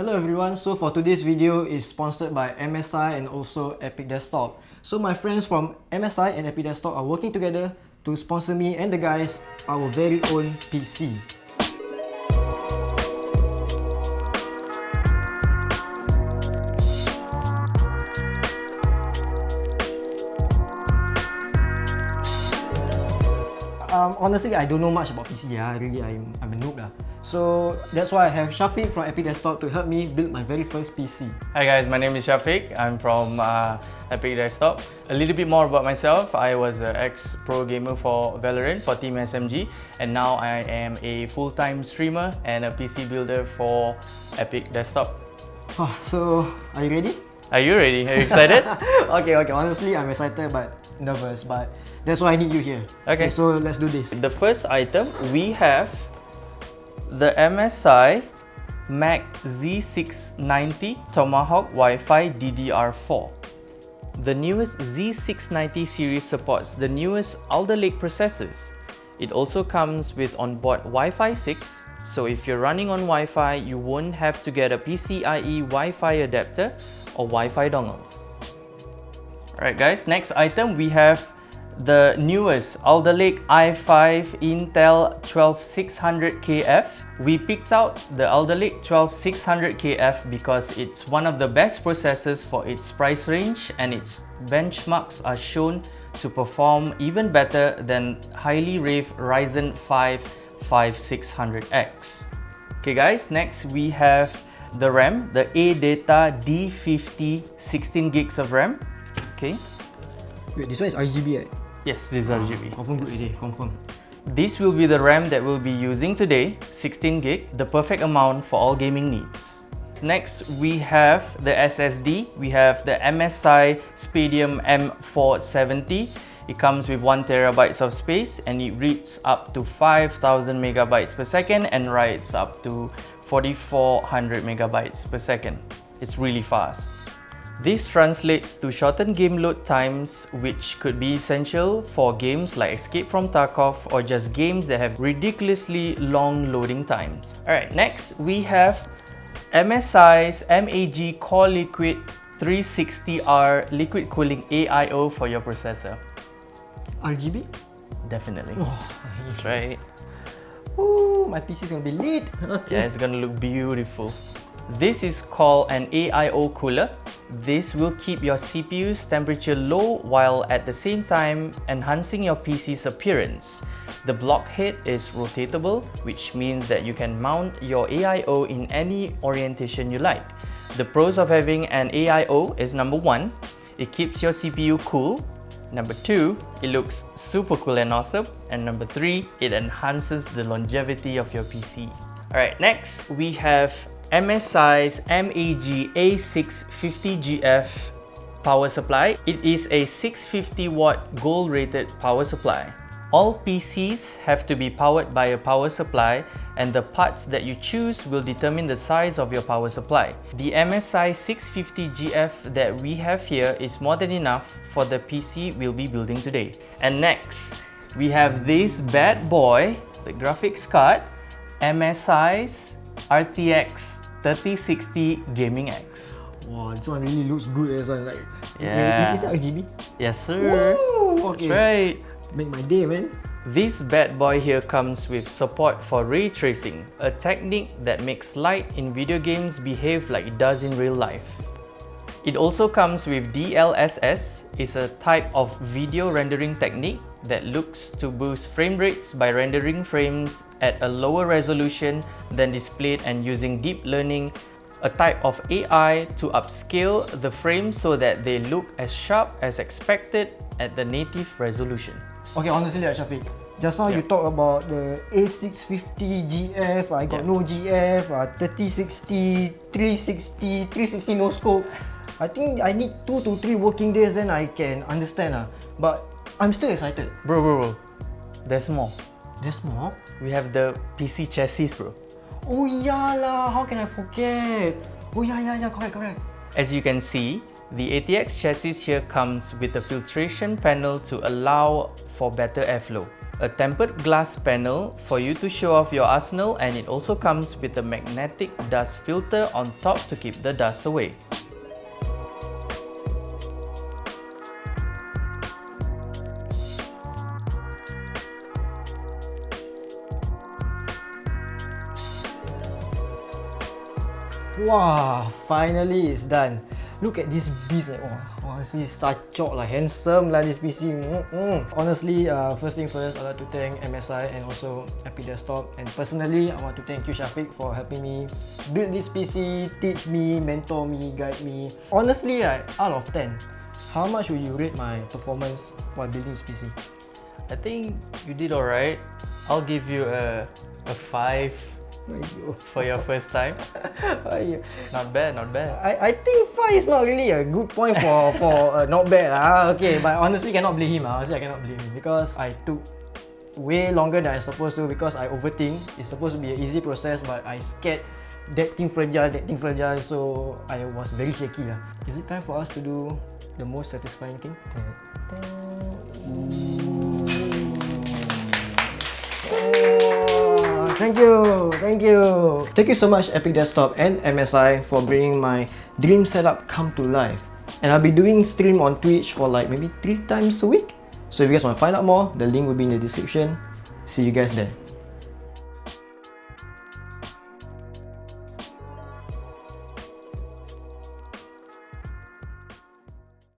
Hello everyone, so for today's video is sponsored by MSI and also Epic Desktop. So my friends from MSI and Epic Desktop are working together to sponsor me and the guys our very own PC. Honestly, I don't know much about PC. Really, I'm a noob lah. So that's why I have Shafiq from Epic Desktop to help me build my very first PC. Hi guys, my name is Shafiq. I'm from Epic Desktop. A little bit more about myself. I was an ex-pro gamer for Valorant for Team SMG, and now I am a full-time streamer and a PC builder for Epic Desktop. So, are you ready? Are you ready? Are you excited? Okay. Honestly, I'm excited but nervous, but that's why I need you here. Okay, so let's do this. The first item, we have the MSI Mac Z690 Tomahawk Wi-Fi DDR4. The newest Z690 series supports the newest Alder Lake processors. It also comes with onboard Wi-Fi 6, so if you're running on Wi-Fi, you won't have to get a PCIe Wi-Fi adapter or Wi-Fi dongles. Alright guys, next item we have the newest Alder Lake i5 Intel 12600KF. We picked out the Alder Lake 12600KF because it's one of the best processors for its price range, and its benchmarks are shown to perform even better than highly raved Ryzen 5 5600X. Okay guys, next we have the RAM, the ADATA D50 16 gigs of RAM. Okay. Wait, this one is RGB, right? Yes, this is RGB. Confirm good already, confirm. This will be the RAM that we'll be using today, 16 gig, the perfect amount for all gaming needs. Next, we have the SSD. We have the MSI Spadium M470. It comes with 1 terabytes of space and it reads up to 5000 megabytes per second and writes up to 4400 megabytes per second. It's really fast. This translates to shortened game load times, which could be essential for games like Escape from Tarkov or just games that have ridiculously long loading times. Alright, next we have MSI's MAG Core Liquid 360R liquid cooling AIO for your processor. RGB? Definitely. That's right. Ooh, my PC is gonna be lit. Okay. Yeah, it's gonna look beautiful. This is called an AIO cooler. This will keep your CPU's temperature low while at the same time enhancing your PC's appearance. The block head is rotatable, which means that you can mount your AIO in any orientation you like. The pros of having an AIO is number 1, it keeps your CPU cool. Number 2, it looks super cool and awesome. And number 3, it enhances the longevity of your PC. Alright, next we have MSI's MAG A650GF power supply. It is a 650 watt gold rated power supply. All PCs have to be powered by a power supply, and the parts that you choose will determine the size of your power supply. The MSI 650GF that we have here is more than enough for the PC we'll be building today. And next, we have this bad boy, the graphics card, MSI's RTX 3060 Gaming X. Wow, this one really looks good. Like, yeah. Is it RGB? Yes sir. Woo! Okay. That's right. Make my day, man. This bad boy here comes with support for ray tracing, a technique that makes light in video games behave like it does in real life. It also comes with DLSS, is a type of video rendering technique that looks to boost frame rates by rendering frames at a lower resolution than displayed and using deep learning, a type of AI to upscale the frames so that they look as sharp as expected at the native resolution. Okay, honestly, Shafiq, just now you talk about the A650GF, I got no GF, 3060, 360, 360 no scope. I think I need 2 to 3 working days, then I can understand. But I'm still excited. Bro, there's more. There's more? We have the PC chassis, bro. Oh yeah lah, how can I forget? Oh yeah, correct. As you can see, The ATX chassis here comes with a filtration panel to allow for better airflow, a tempered glass panel for you to show off your arsenal, and it also comes with a magnetic dust filter on top to keep the dust away. Wow, finally it's done. Look at this beast, like, wow, honestly, sachok lah, handsome lah this PC. Honestly, first thing first, I'd like to thank MSI and also Epic Desktop. And personally, I want to thank you, Shafiq, for helping me build this PC, teach me, mentor me, guide me. Honestly, right, out of 10, how much would you rate my performance while building this PC? I think you did alright. I'll give you a 5 for your first time. Not bad, not bad. I think 5 is not really a good point for not bad lah. Okay, but honestly cannot blame him. Honestly, I cannot blame him because I took way longer than I supposed to because I overthink. It's supposed to be an easy process, but I scared that thing fragile, so I was very shaky lah. Is it time for us to do the most satisfying thing? Thank you so much Epic Desktop and MSI for bringing my dream setup come to life. And I'll be doing stream on Twitch for like maybe 3 times a week. So if you guys want to find out more, the link will be in the description. See you guys there.